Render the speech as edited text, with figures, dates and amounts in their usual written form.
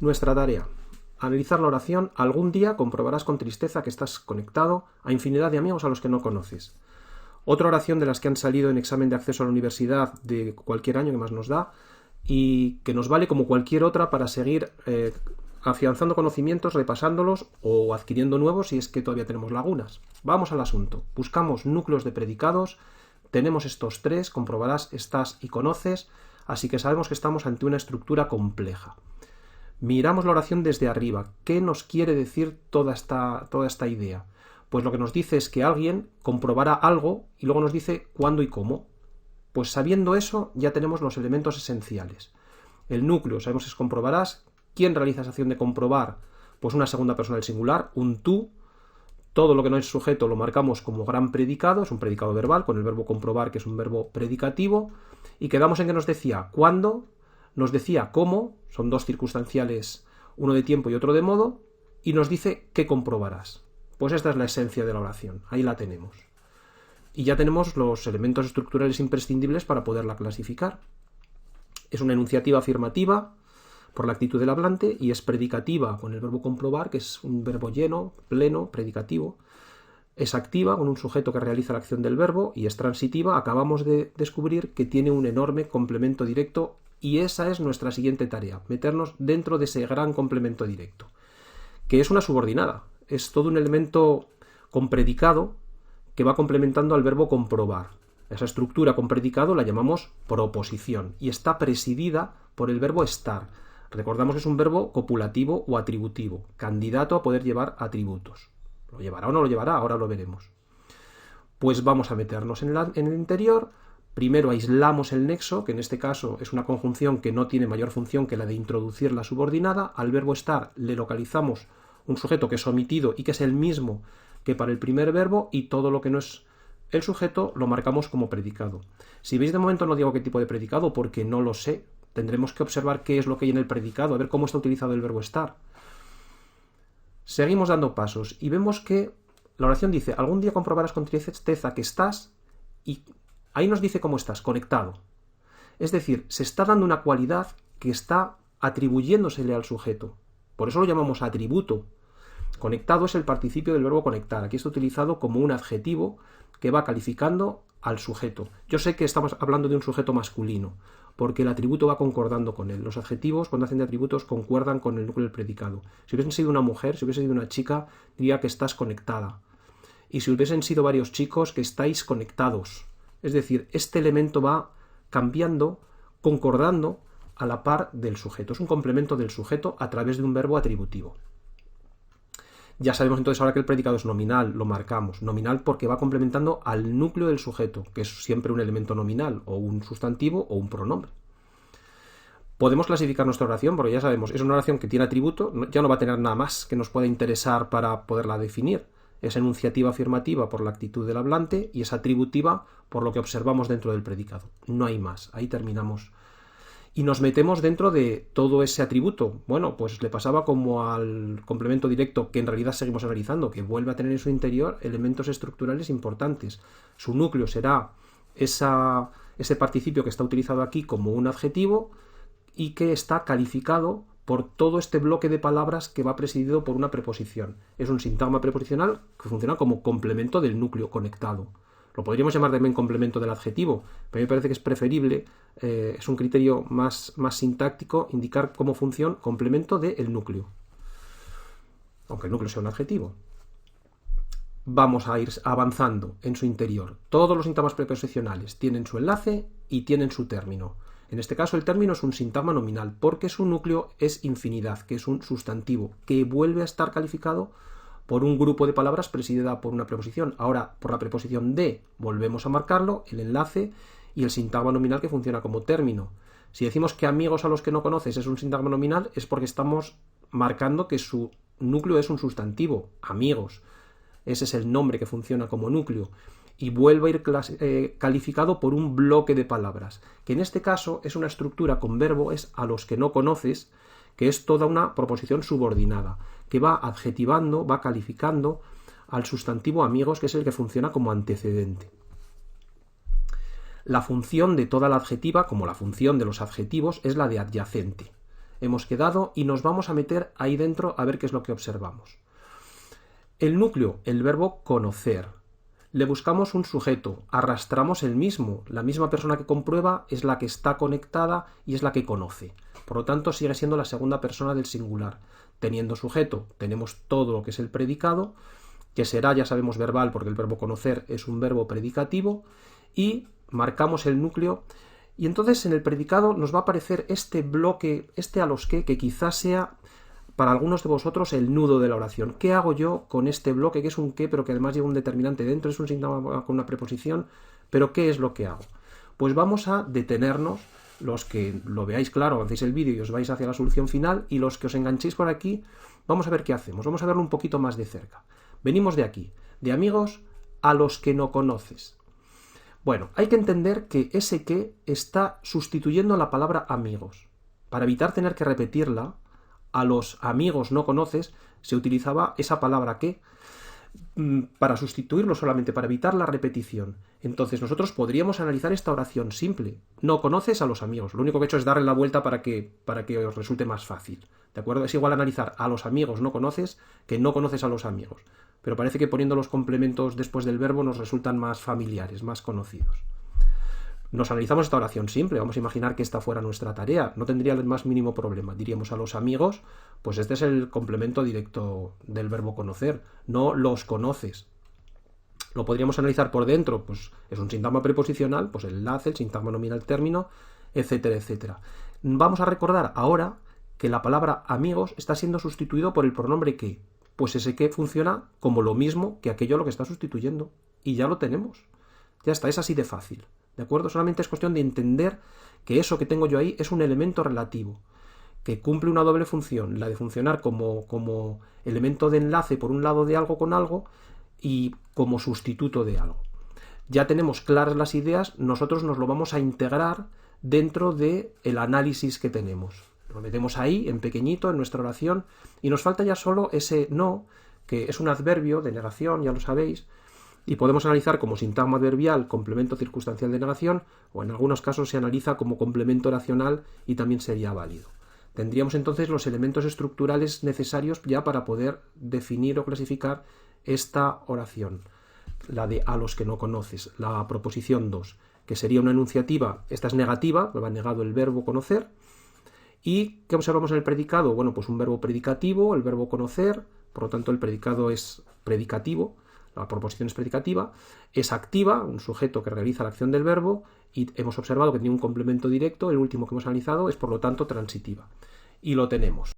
Nuestra tarea: analizar la oración. Algún día comprobarás con tristeza que estás conectado a infinidad de amigos a los que no conoces. Otra oración de las que han salido en examen de acceso a la universidad de cualquier año que más nos da y que nos vale como cualquier otra para seguir afianzando conocimientos, repasándolos o adquiriendo nuevos si es que todavía tenemos lagunas. Vamos al asunto. Buscamos núcleos de predicados. Tenemos estos tres, comprobarás, estás y conoces, así que sabemos que estamos ante una estructura compleja. Miramos la oración desde arriba. ¿Qué nos quiere decir toda esta idea? Pues lo que nos dice es que alguien comprobará algo y luego nos dice cuándo y cómo. Pues sabiendo eso ya tenemos los elementos esenciales. El núcleo, sabemos que es comprobarás. ¿Quién realiza esa acción de comprobar? Pues una segunda persona del singular, un tú. Todo lo que no es sujeto lo marcamos como gran predicado, es un predicado verbal, con el verbo comprobar, que es un verbo predicativo. Y quedamos en que nos decía cuándo, nos decía cómo, son dos circunstanciales, uno de tiempo y otro de modo, y nos dice qué comprobarás. Pues esta es la esencia de la oración, ahí la tenemos. Y ya tenemos los elementos estructurales imprescindibles para poderla clasificar. Es una enunciativa afirmativa por la actitud del hablante y es predicativa con el verbo comprobar, que es un verbo lleno, pleno, predicativo. Es activa con un sujeto que realiza la acción del verbo y es transitiva. Acabamos de descubrir que tiene un enorme complemento directo y esa es nuestra siguiente tarea, meternos dentro de ese gran complemento directo, que es una subordinada. Es todo un elemento con predicado que va complementando al verbo comprobar. Esa estructura con predicado la llamamos proposición y está presidida por el verbo estar. Recordamos que es un verbo copulativo o atributivo, candidato a poder llevar atributos. ¿Lo llevará o no lo llevará? Ahora lo veremos. Pues vamos a meternos en el interior. Primero aislamos el nexo, que en este caso es una conjunción que no tiene mayor función que la de introducir la subordinada. Al verbo estar le localizamos un sujeto que es omitido y que es el mismo que para el primer verbo, y todo lo que no es el sujeto lo marcamos como predicado. Si veis, de momento no digo qué tipo de predicado porque no lo sé. Tendremos que observar qué es lo que hay en el predicado, a ver cómo está utilizado el verbo estar. Seguimos dando pasos y vemos que la oración dice: algún día comprobarás con tristeza que estás, y ahí nos dice cómo estás, conectado. Es decir, se está dando una cualidad que está atribuyéndosele al sujeto. Por eso lo llamamos atributo. Conectado es el participio del verbo conectar. Aquí está utilizado como un adjetivo que va calificando al sujeto. Yo sé que estamos hablando de un sujeto masculino, porque el atributo va concordando con él. Los adjetivos, cuando hacen de atributos, concuerdan con el núcleo del predicado. Si hubiesen sido una mujer, si hubiese sido una chica, diría que estás conectada. Y si hubiesen sido varios chicos, que estáis conectados. Es decir, este elemento va cambiando, concordando a la par del sujeto. Es un complemento del sujeto a través de un verbo atributivo. Ya sabemos entonces ahora que el predicado es nominal, lo marcamos. Nominal porque va complementando al núcleo del sujeto, que es siempre un elemento nominal, o un sustantivo o un pronombre. Podemos clasificar nuestra oración, porque ya sabemos, es una oración que tiene atributo, ya no va a tener nada más que nos pueda interesar para poderla definir. Es enunciativa afirmativa por la actitud del hablante y es atributiva por lo que observamos dentro del predicado. No hay más, ahí terminamos. Y nos metemos dentro de todo ese atributo. Bueno, pues le pasaba como al complemento directo, que en realidad seguimos analizando, que vuelve a tener en su interior elementos estructurales importantes. Su núcleo será ese participio que está utilizado aquí como un adjetivo y que está calificado por todo este bloque de palabras que va presidido por una preposición. Es un sintagma preposicional que funciona como complemento del núcleo conectado. Lo podríamos llamar también complemento del adjetivo, pero a mí me parece que es preferible, es un criterio más sintáctico, indicar como función complemento del núcleo, aunque el núcleo sea un adjetivo. Vamos a ir avanzando en su interior. Todos los sintagmas preposicionales tienen su enlace y tienen su término. En este caso el término es un sintagma nominal, porque su núcleo es infinidad, que es un sustantivo, que vuelve a estar calificado por un grupo de palabras presidida por una preposición. Ahora, por la preposición de, volvemos a marcarlo, el enlace y el sintagma nominal que funciona como término. Si decimos que amigos a los que no conoces es un sintagma nominal, es porque estamos marcando que su núcleo es un sustantivo, amigos. Ese es el nombre que funciona como núcleo. Y vuelve a ir calificado por un bloque de palabras, que en este caso es una estructura con verbo, es a los que no conoces, que es toda una proposición subordinada, que va adjetivando, va calificando al sustantivo amigos, que es el que funciona como antecedente. La función de toda la adjetiva, como la función de los adjetivos, es la de adyacente. hemos quedado y nos vamos a meter ahí dentro a ver qué es lo que observamos. El núcleo, el verbo conocer. Le buscamos un sujeto, arrastramos el mismo. La misma persona que comprueba es la que está conectada y es la que conoce. Por lo tanto, sigue siendo la segunda persona del singular. Teniendo sujeto, tenemos todo lo que es el predicado, que será, ya sabemos, verbal, porque el verbo conocer es un verbo predicativo, y marcamos el núcleo. Y entonces en el predicado nos va a aparecer este bloque, este a los que quizás sea para algunos de vosotros el nudo de la oración. ¿Qué hago yo con este bloque, que es un qué, pero que además lleva un determinante dentro, es un síntoma con una preposición, pero qué es lo que hago? Pues vamos a detenernos, los que lo veáis claro, avancéis el vídeo y os vais hacia la solución final, y los que os enganchéis por aquí, vamos a ver qué hacemos, vamos a verlo un poquito más de cerca. Venimos de aquí, de amigos a los que no conoces. Bueno, hay que entender que ese que está sustituyendo la palabra amigos. Para evitar tener que repetirla, a los amigos no conoces, se utilizaba esa palabra que para sustituirlo solamente, para evitar la repetición. Entonces nosotros podríamos analizar esta oración simple. No conoces a los amigos. Lo único que he hecho es darle la vuelta para que os resulte más fácil. ¿De acuerdo? Es igual analizar a los amigos no conoces que no conoces a los amigos. Pero parece que poniendo los complementos después del verbo nos resultan más familiares, más conocidos. Nos analizamos esta oración simple, vamos a imaginar que esta fuera nuestra tarea, no tendría el más mínimo problema. Diríamos a los amigos, pues este es el complemento directo del verbo conocer, no los conoces. Lo podríamos analizar por dentro, pues es un sintagma preposicional, pues el enlace, el sintagma nominal término, etcétera, etcétera. Vamos a recordar ahora que la palabra amigos está siendo sustituido por el pronombre que, pues ese que funciona como lo mismo que aquello a lo que está sustituyendo, y ya lo tenemos. Ya está, es así de fácil. ¿De acuerdo? Solamente es cuestión de entender que eso que tengo yo ahí es un elemento relativo, que cumple una doble función, la de funcionar como elemento de enlace por un lado de algo con algo y como sustituto de algo. Ya tenemos claras las ideas, nosotros nos lo vamos a integrar dentro del análisis que tenemos. Lo metemos ahí, en pequeñito, en nuestra oración, y nos falta ya solo ese no, que es un adverbio de negación, ya lo sabéis, y podemos analizar como sintagma adverbial, complemento circunstancial de negación, o en algunos casos se analiza como complemento oracional y también sería válido. Tendríamos entonces los elementos estructurales necesarios ya para poder definir o clasificar esta oración, la de a los que no conoces, la proposición 2, que sería una enunciativa, esta es negativa, me va negado el verbo conocer. ¿Y qué observamos en el predicado? Bueno, pues un verbo predicativo, el verbo conocer, por lo tanto el predicado es predicativo, la proposición es predicativa, es activa, un sujeto que realiza la acción del verbo, y hemos observado que tiene un complemento directo, el último que hemos analizado es por lo tanto transitiva. Y lo tenemos.